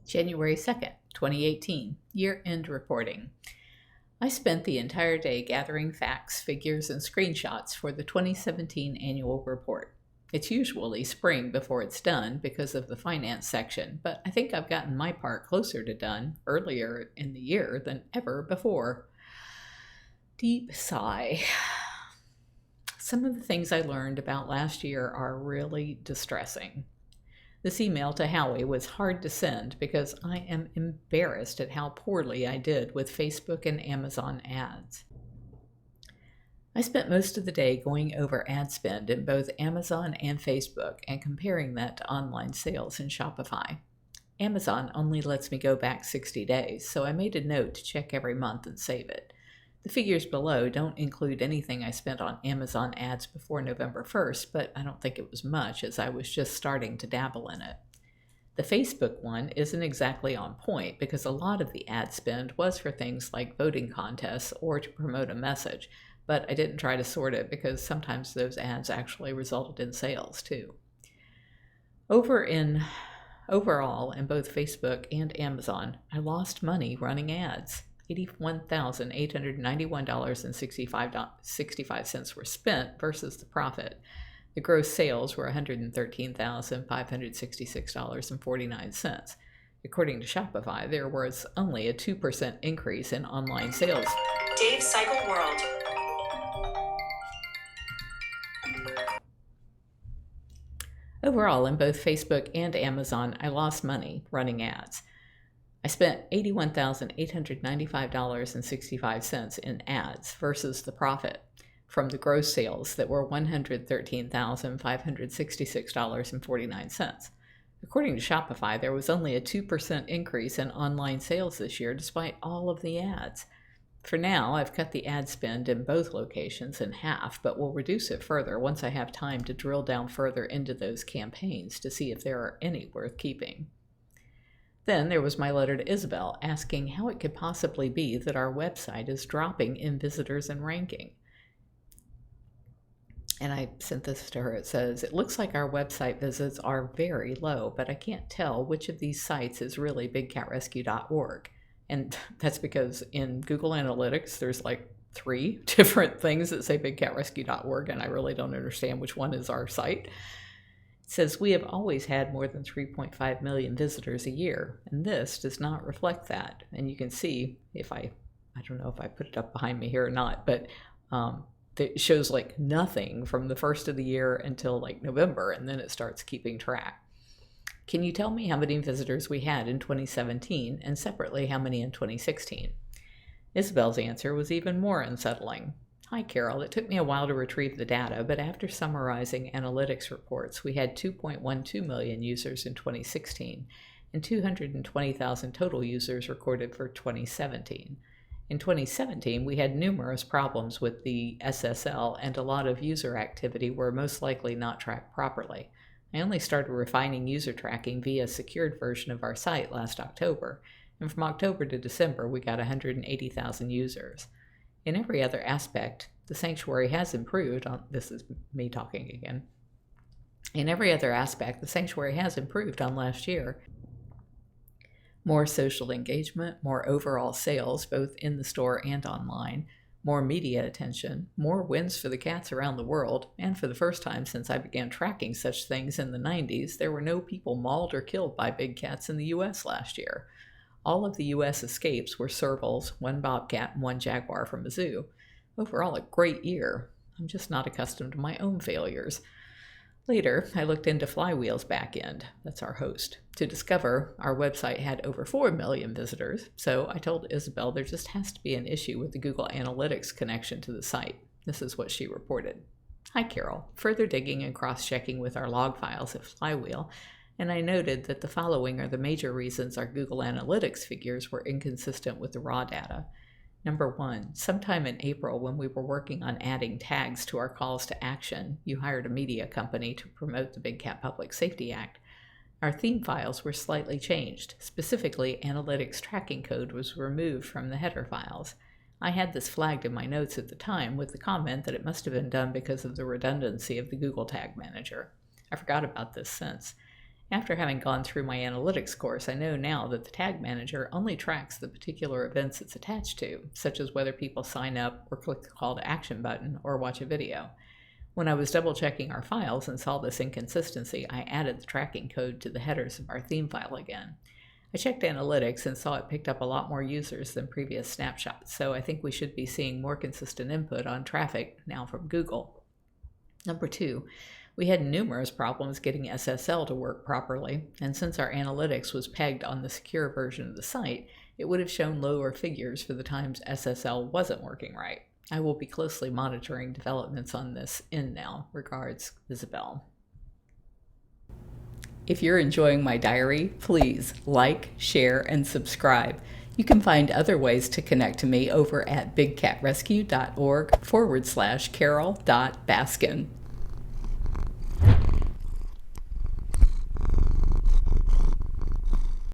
January 2nd, 2018, year-end reporting. I spent the entire day gathering facts, figures, and screenshots for the 2017 annual report. It's usually spring before it's done because of the finance section, but I think I've gotten my part closer to done earlier in the year than ever before. Deep sigh. Some of the things I learned about last year are really distressing. This email to Howie was hard to send because I am embarrassed at how poorly I did with Facebook and Amazon ads. I spent most of the day going over ad spend in both Amazon and Facebook and comparing that to online sales in Shopify. Amazon only lets me go back 60 days, so I made a note to check every month and save it. The figures below don't include anything I spent on Amazon ads before November 1st, but I don't think it was much as I was just starting to dabble in it. The Facebook one isn't exactly on point because a lot of the ad spend was for things like voting contests or to promote a message, but I didn't try to sort it because sometimes those ads actually resulted in sales too. Overall, in both Facebook and Amazon, I lost money running ads. $81,891.65 were spent versus the profit. The gross sales were $113,566.49. According to Shopify, there was only a 2% increase in online sales. Dave's Cycle World. Overall, in both Facebook and Amazon, I lost money running ads. I spent $81,895.65 in ads versus the profit from the gross sales that were $113,566.49. According to Shopify, there was only a 2% increase in online sales this year despite all of the ads. For now, I've cut the ad spend in both locations in half, but will reduce it further once I have time to drill down further into those campaigns to see if there are any worth keeping. Then there was my letter to Ysabel asking how it could possibly be that our website is dropping in visitors and ranking. And I sent this to her. It says, "It looks like our website visits are very low, but I can't tell which of these sites is really bigcatrescue.org. And that's because in Google Analytics, there's like 3 different things that say bigcatrescue.org, and I really don't understand which one is our site. It says, "We have always had more than 3.5 million visitors a year, and this does not reflect that." And you can see, if I don't know if I put it up behind me here or not, but it shows like nothing from the first of the year until like November, and then it starts keeping track. Can you tell me how many visitors we had in 2017, and separately how many in 2016? Ysabel's answer was even more unsettling. "Hi, Carole. It took me a while to retrieve the data, but after summarizing analytics reports, we had 2.12 million users in 2016 and 220,000 total users recorded for 2017. In 2017, we had numerous problems with the SSL and a lot of user activity were most likely not tracked properly. I only started refining user tracking via a secured version of our site last October, and from October to December, we got 180,000 users. In every other aspect, the sanctuary has improved on," this is me talking again. "In every other aspect, the sanctuary has improved on last year. More social engagement, more overall sales, both in the store and online, more media attention, more wins for the cats around the world, and for the first time since I began tracking such things in the 90s, there were no people mauled or killed by big cats in the U.S. last year. All of the U.S. escapes were servals, 1 bobcat, and 1 jaguar from a zoo. Overall, a great year. I'm just not accustomed to my own failures." Later, I looked into Flywheel's backend, that's our host, to discover our website had over 4 million visitors, so I told Ysabel there just has to be an issue with the Google Analytics connection to the site. This is what she reported. "Hi, Carole. Further digging and cross-checking with our log files at Flywheel, and I noted that the following are the major reasons our Google Analytics figures were inconsistent with the raw data. Number 1, sometime in April when we were working on adding tags to our calls to action, you hired a media company to promote the Big Cat Public Safety Act. Our theme files were slightly changed. Specifically, analytics tracking code was removed from the header files. I had this flagged in my notes at the time with the comment that it must have been done because of the redundancy of the Google Tag Manager. I forgot about this since. After having gone through my analytics course, I know now that the tag manager only tracks the particular events it's attached to, such as whether people sign up or click the call to action button or watch a video. When I was double checking our files and saw this inconsistency, I added the tracking code to the headers of our theme file again. I checked analytics and saw it picked up a lot more users than previous snapshots, so I think we should be seeing more consistent input on traffic now from Google. Number 2, we had numerous problems getting SSL to work properly, and since our analytics was pegged on the secure version of the site, it would have shown lower figures for the times SSL wasn't working right. I will be closely monitoring developments on this now. Regards, Ysabel. If you're enjoying my diary, please like, share, and subscribe. You can find other ways to connect to me over at bigcatrescue.org/Carole.Baskin.